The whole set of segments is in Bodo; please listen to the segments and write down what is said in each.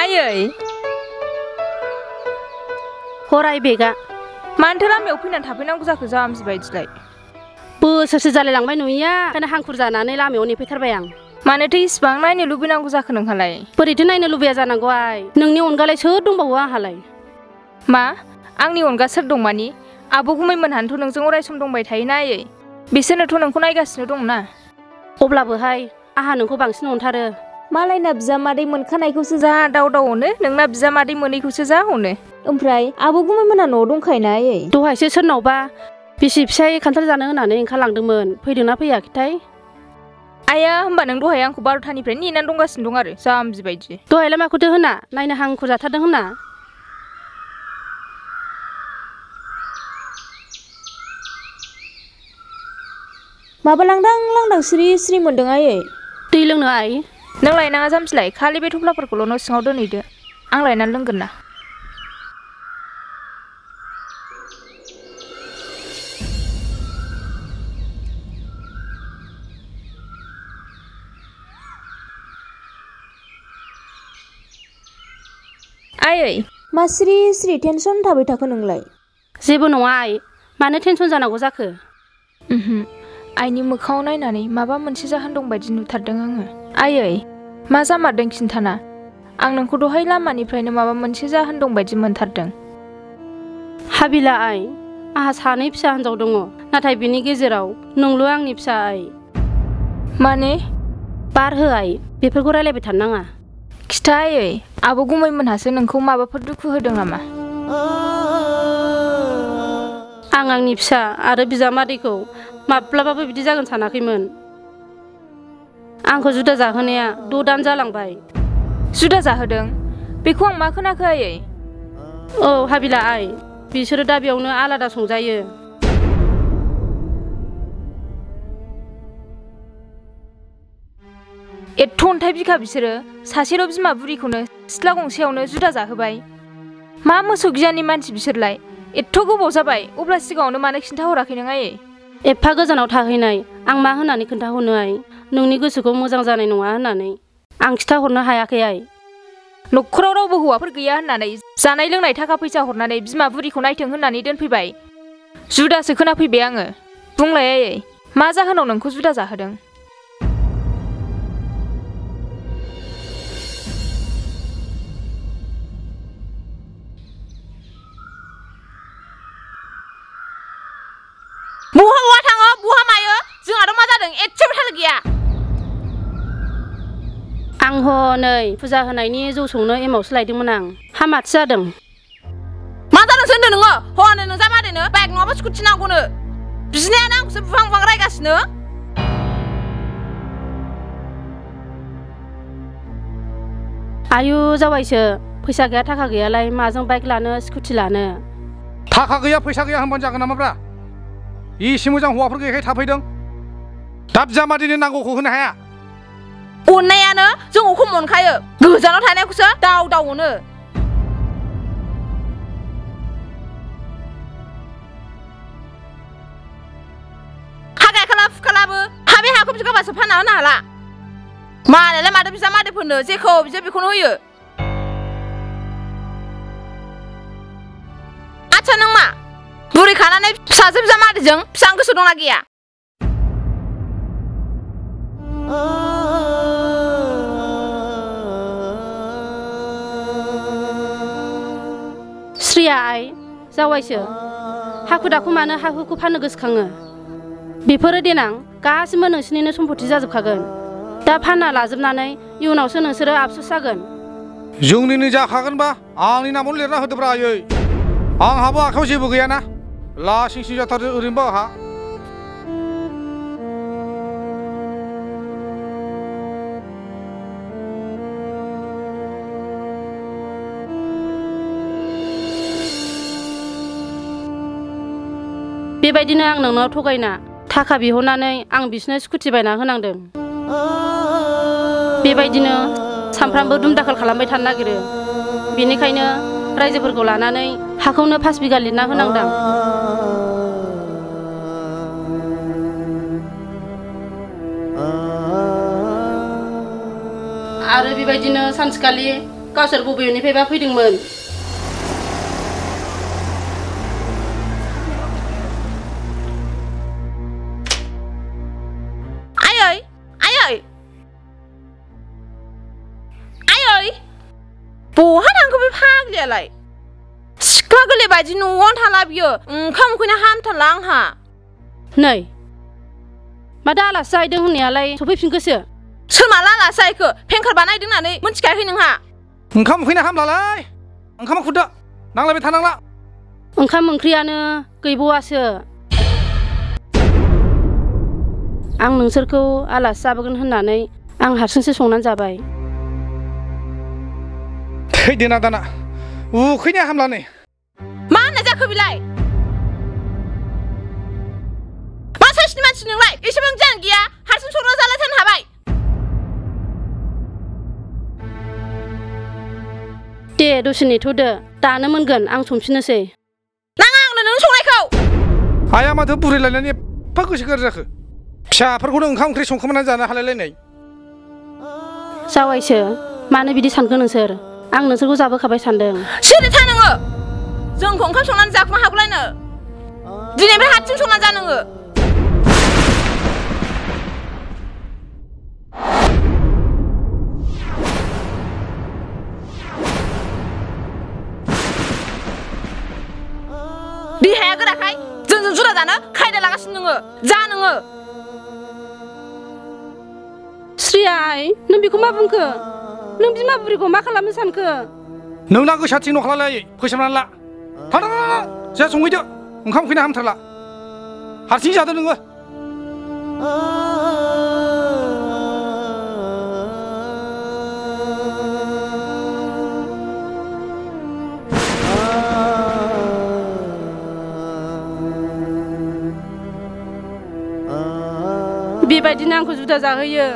आयै हराय बेगा मानोथो लामायाव फैनानै थाफैनांगौ जाखो जाम्बि बायदिलाय बोसोरसे जालायलांबाय नुयिया ओंखायनो हांखुर जानानै लामायाव नेफैथारबाय आं मानोथो इसिबां नायनो लुबैनांगौ जाखो नोंहालाय बोरैथो नायनो लुबैया जानांगौ आइ नोंनि अनगालाय सोर दंबावो आंहालाय मा आंनि अनगा सोर दं मानि आब' गुमैमोनहानोथ' नोंजों अराय सम दंबाय थायोना आयै बिसोरनोथ' नोंखौ नायगासिनो दंना अब्लाबोहाय आंहा नोंखौ बांसिन अनथारो मालायना बिजामादै मोनखानायखौसो जा दाव दाव अनो नोंना बिजामादै मोनैखौसो जा अनो ओमफ्राय आब' गुमैमोनहा न'आव दंखायोना आयै दहायसो सोरनावबा बिसि फिसाय खान्थाल जानो होननानै ओंखारलांदोंमोन फैदोंना फैयाखैथाय आया होमबा नों दहाय आंखौ 12थानिफ्राय नेनानै दंगासिनो दं आरो जाम्बि बायदि दहायलाय माखौथो होना नायनो हांखुर जाथारदों होनना माबा लांदां लांदां सिरि सिरि मोनदों आयै दै लोंनो आइ नों लायनाङा जाम्बिलाय खालि बे थफ्लाफोरखौल' न' सिङाव दोनहैदो आं लायनानै लोंगोन ना आयै मा सिरि सिरि टेनसन थाबाय थाखो नोंलाय जेबो नङा आइ मानो टेनसन जानांगौ जाखो आइनि मोखाङाव नायनानै माबा मोनसे जाहोन दं बायदि नुथारदों आङो आयै मा जामारदों खिन्थाना आं नोंखौ दहाय लामानिफ्रायनो माबा मोनसे जाहोन दं बायदि मोनथारदों हाबिला आइ आंहा 2 फिसा हिनजाव दङ नाथाय बिनि गेजेराव नोंल' आंनि फिसा आइ माने बार हो आइ बेफोरखौ रायलायबाय थानो नाङा खिथा आयै आब' गुमैमोनहासो नोंखौ माबाफोर दुखु होदों नामा आं आंनि फिसा आरो बिजामादैखौ माब्लाबाबो बिदि जागोन सानाखैमोन आंखौ जुदा जाहोनाया 6 दान जालांबाय जुदा जाहोदों बेखौ आं मा खोनाखो आयै औ हाबिला आइ बिसोरो दा बेयावनो आलादा संजायो एथ' अन्थाइ बिखा बिसोरो सासेल' बिमा बुरिखौनो सिथ्ला गंसेयावनो जुदा जाहोबाय मा मोसौ गियाननि मानसि बिसोरलाय एथ' गोबाव जाबाय अब्ला सिगाङावनो मानो खिन्थाहराखै नों आयै एफा गोजानाव थाहैनाय आं मा होननानै खोन्थाहरनो आइ नोंनि गोसोखौ मोजां जानाय नङा होननानै आं खिन्थाहरनो हायाखै आइ न'खराव रावबो हौवाफोर गैया होननानै जानाय लोंनाय थाखा फैसा हरनानै बिमा बुरिखौ नायथों होननानै दोनफैबाय जुदासो खोनाफैबाय आङो बुंलाय आयै मा जाहोनाव नोंखौ जुदा जाहोदों बहा बहा थाङो बहा मायो जोंहाथ' मा जादों एसेबो थाल गैया आं हनै फुजा होनायनि जौ संनो एमावसो लायदोंमोन आं हामाथो जादों मा जादोंसो होनदों नोङो हनै नों जामादैनो बाइक नङाबा स्कुटि नांगौनो बिनायानो आंखौसो बुहां बुहां रायगासिनो आयु जावायसो फैसा गैया थाखा गैयालाय माजों बाइक लानो स्कुटि लानो थाखा गैया फैसा गैया होनबानो जागोन नामाब्रा एसे मोजां हौवाफोर गैयैखाय थाफैदों दा बिजामादैनो नांगौखौ होनो हाया अननायानो जों खम मोनखायो गोजानाव थानायखौसो दाव दाव अनो हा गायखाला फुखालाबो हा बे हाखौ बिसोर गाबासो फानना होनो हाला मालायलाय माथो बिजामादैफोरनो जेखौ बियो बेखौनो होयो आच्छा नों मा बुरै खानानै फिसाजो बिजामादैजों फिसा गोसो दंना गैया श्रिया आइ जावायसो हाखु दाखु मानो हा हुखौ फाननो गोसोखाङो बेफोरो देनां गासिबो नोंसोरनिनो सम्पति जाजोबखागोन दा फानना लाजोबनानै इयुनावसो नोंसोरो आफसुस जागोन जोंनिनो जाखागोनबा आंनि नामावनो लिरना होदोब्रा आयै आंहाबो आखायाव जेबो गैयाना लासिंसिं जाथारदों ओरैनोबा आंहा बेबायदिनो आं नोंनाव थगायना थाखा बिहरनानै आं बिसोरनो स्कुटि बायना होनांदों बेबायदिनो सानफ्रामबो दुमदाखाल खालामबाय थानो नागिरो बेनिखायनो रायजोफोरखौ लानानै हाखौनो 5 बिगा लिरना होनांदां आरो बेबायदिनो सानसेखालि गावसोर बबेनिफ्रायबा फैदोंमोन। आयै आयै आयै बहा थांखो बे फाग्लियालाय सिख्ला गोरलै बायदि न'आवनो थाला बियो ओंखाम उखैनो हामथारला आंहा नै माथो आलासि जाहैदों होननायालाय सफैफिनखोसो सोर माला आलासि जाहैखो फेंखार बानायदों होननानै मिन्थिखायाखै नोंहा ओंखाम उखैनो हामलालाय ओंखामा खुरदो नांलायबाय थानांला ओंखाम ओंख्रियानो गैबावासो आं नोंसोरखौ आलासि जाबोगोन होननानै आं हारसिंसो संनानै जाबाय थैदोना दाना उखैनाया हामला नै मा होननाय जाखो बिलाय मा साइसनि मानसि नोंलाय एसेबां गियान गैया हारसिं संना जालाय थानो हाबाय दे दसे नेथ'दो दानो मोनगोन आं संफिननोसै नाङा आंनो नों संनायखौ आइया माथो बुरैलायनानै एफा गोसो गाज्रि जाखो फिसाफोरखौनो ओंखाम ओंख्रि संखांनानै जानो हालायलायनाय जावायसो मानो बिदि सानखो नोंसोर आं नोंसोरखौ जाबोखाबाय सानदों सिरि था नोङो जोंखौ ओंखाम संनानै जाखुमा हागौलायनो दिनैनिफ्राय हारसिं संनानै जा नोङो देहाया गोराखाय जोंजों जुदा जानो खायदा लागासिनो नोङो जा नोङो श्रियाय नों बेखौ मा बुंखो नों बिमा बुरिखौ मा खालामनो सानखो नोंना गोसाथिं नखालाय फोसाबनानै ला थांना जा संहैदो ओंखाम उखैनो हामथारला हारसिं जादो नोङो बेबायदिनो आंखौ जुदा जाहोयो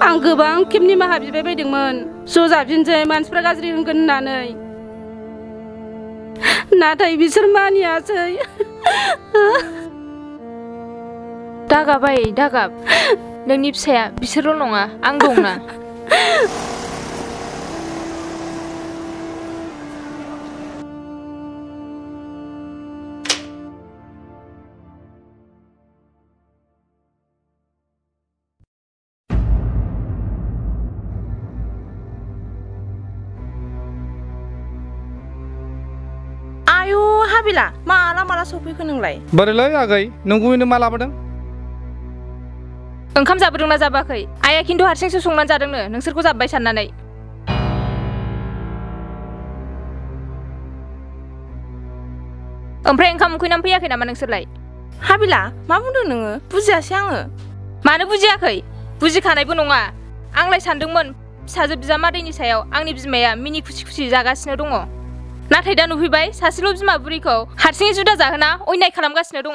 आं गोबां खेब निमाहा बिबाय बायदोंमोन ज' जाफिनसै मानसिफ्रा गाज्रि होनगोन होननानै नाथाय बिसोर मानियासै दागाब आयै दागाब नोंनि फिसाया बिसोरल' नङा आं दंना आयु हाबिला माला माला सफैखो नोंलाय बोरैलै आगै नोंगौयैनो मा लाबोदों ओंखाम जाबोदोंना जाबाखै आइया खिन्थु हारसिंसो संनानै जादोंनो नोंसोरखौ जाब्बाय साननानै ओमफ्राय ओंखाम उखैनानै फैयाखै नामा नोंसोरलाय हाबिला मा बुंदों नोङो बुजियासै आङो मानो बुजियाखै बुजिखानायबो नङा आंलाय सानदोंमोन फिसाजो बिजामादैनि सायाव आंनि बिमाया मिनि खुसि खुसि जागासिनो दङ नाथाय दा नुफैबाय सासेल' बिमा बुरिखौ हारसिङै जुदा जाहोना अयनाय खालामगासिनो दङ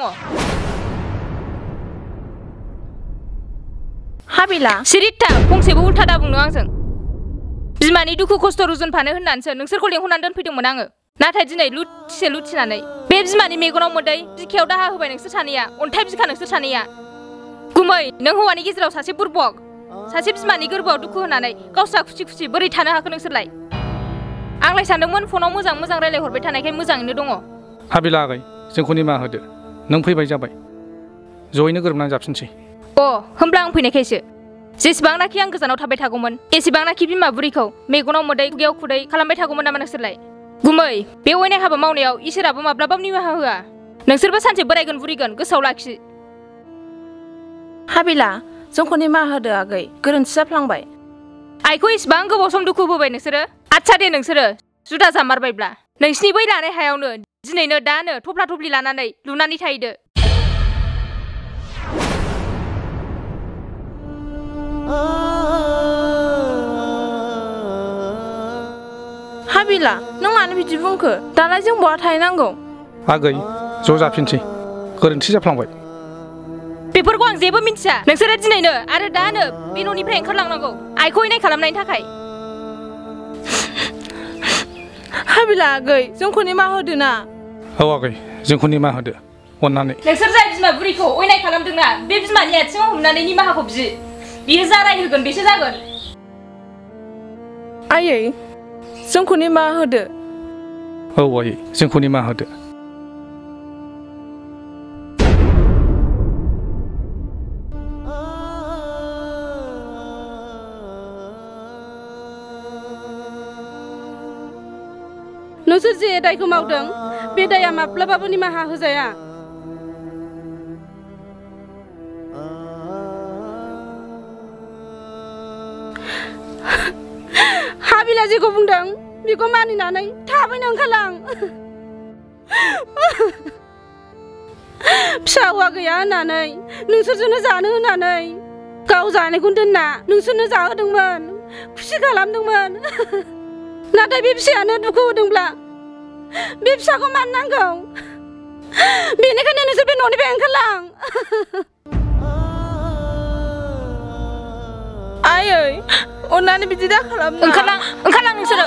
हाबिला सिरिथा फंसेबो उल्था दा बुंनो आंजों बिमानि दुखु खस्थ' रुजुनफानो होननानैसो नोंसोरखौ लेंहरनानै दोनफैदोंमोन आङो नाथाय दिनै लुथिसे लुथिनानै बे बिमानि मेगनाव मोदै बिखायाव दाहा होबाय नोंसोर सानैया अन्थाइ बिखा नोंसोर सानैया गुमै नों हौवानि गेजेराव सासे बुरबक सासे बिमानि गोरबोआव दुखु होनानै गावस्रा खुसि खुसि बोरै थानो हाखो नोंसोरलाय आंलाय सानदोंमोन फनाव मोजां मोजां रायलायहरबाय थानायखाय मोजाङैनो दङ हाबिला आगै जोंखौ निमाहा होदो नों फैबाय जाबाय जयैनो गोरोबनानै जाफिनसै होमब्ला आं फैनायखायसो जेसेबांनाखि आं गोजानाव थाबाय थागौमोन एसेबांनाखि बिमा बुरिखौ मेगनाव मोदै खुगायाव खुदै खालामबाय थागौमोन नामा नोंसोरलाय गुमै बे अयनाय हाबा मावनायाव इसोराबो माब्लाबा निमाहा होआ नोंसोरबो सानसे बोरायगोन बुरिगोन गोसोआव लाखि हाबिला जोंखौ निमाहा होदो आगै गोरोन्थि जाफ्लांबाय आइखौ इसेबां गोबाव सम दुखु होबाय नोंसोरो आच्छा दे नोंसोरो जुदा जामारबायब्ला नोंसिनि बै लानाय हायावनो दिनैनो दानो थफ्ला थफ्लि लानानै लुनानै थाहैदो हाबिला नों मानो बिदि बुंखो दालाय जों बहा थाहैनांगौ आगै ज' जाफिनसै गोरोन्थि जाफ्लांबाय बेफोरखौ आं जेबो मिन्थिया नोंसोरो दिनैनो आरो दानो बे न'निफ्राय ओंखारलांनांगौ आइखौ अयनाय खालामनायनि थाखाय हाबिला आगै जोंखौ निमाहा होदो ना औ आगै जोंखौ निमाहा होदो अननानै नोंसोर जाय बिमा बुरिखौ अयनाय खालामदोंना बे बिमानि आथिङाव हमनानै निमाहाखौ बिदि बियो जा रायहोगोन बेसो जागोन आयै जोंखौ निमाहा होदो औ आयै जोंखौ निमाहा होदो नोंसोर जे दायखौ मावदों बे दाया माब्लाबाबो निमाहा होजाया हाबिला जेखौ बुंदों बेखौ मानिनानै थाबैनो ओंखारलां फिसा हौवा गैया होननानै नोंसोरजोंनो जानो होननानै गाव जानायखौ दोनना नोंसोरनो जाहोदोंमोन खुसि खालामदोंमोन नाथाय बे फिसायानो दुखु होदोंब्ला बे फिसाखौ माननांगौ बेनिखायनो नोंसोर बे न'निफ्राय ओंखारलां आयै अन्नानै बिदि दा खालाम ओंखारलां नोंसोरो